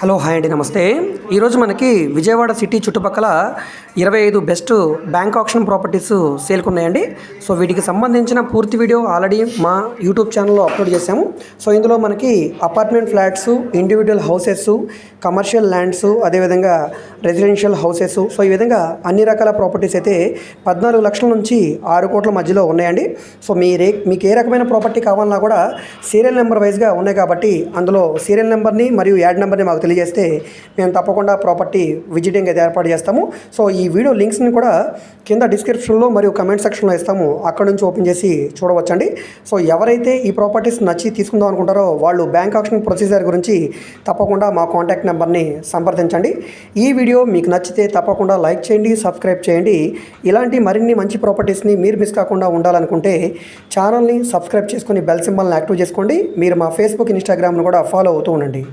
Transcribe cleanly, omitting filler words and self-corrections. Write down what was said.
Hello hi అండి, నమస్తే. ఈరోజు మనకి విజయవాడ సిటీ చుట్టుపక్కల 25 బెస్ట్ బ్యాంక్ ఆప్షన్ ప్రాపర్టీస్ సేల్కి ఉన్నాయండి. సో వీటికి సంబంధించిన పూర్తి వీడియో ఆల్రెడీ మా యూట్యూబ్ ఛానల్లో అప్లోడ్ చేశాము. సో ఇందులో మనకి apartment flats, individual houses, commercial lands, అదేవిధంగా రెసిడెన్షియల్ హౌసెస్, సో ఈ విధంగా అన్ని రకాల ప్రాపర్టీస్ అయితే 14 లక్షల నుంచి 6 కోట్ల మధ్యలో ఉన్నాయండి. సో మీకు ఏ రకమైన ప్రాపర్టీ కావాలన్నా కూడా సీరియల్ నెంబర్ వైజ్గా ఉన్నాయి కాబట్టి అందులో సీరియల్ నెంబర్ని మరియు యాడ్ నెంబర్ని మాకు తెలియజేస్తే మేము తప్పకుండా ప్రాపర్టీ విజిటింగ్ అయితే ఏర్పాటు చేస్తాము. సో ఈ వీడియో లింక్స్ని కూడా కింద డిస్క్రిప్షన్లో మరియు కమెంట్ సెక్షన్లో ఇస్తాము, అక్కడ నుంచి ఓపెన్ చేసి చూడవచ్చండి. సో ఎవరైతే ఈ ప్రాపర్టీస్ నచ్చి తీసుకుందాం అనుకుంటారో వాళ్ళు బ్యాంక్ ఆప్షన్ ప్రొసీజర్ గురించి తప్పకుండా మా కాంటాక్ట్ నెంబర్ని సంప్రదించండి. ఈ వీడియో మీకు నచ్చితే తప్పకుండా లైక్ చేయండి, సబ్స్క్రైబ్ చేయండి. ఇలాంటి మరిన్ని మంచి ప్రాపర్టీస్ని మీరు మిస్ కాకుండా ఉండాలనుకుంటే ఛానల్ని సబ్స్క్రైబ్ చేసుకొని బెల్ సింబల్ని యాక్టివ్ చేసుకోండి. మీరు మా ఫేస్బుక్, ఇన్స్టాగ్రామ్ను కూడా ఫాలో అవుతూ ఉండండి.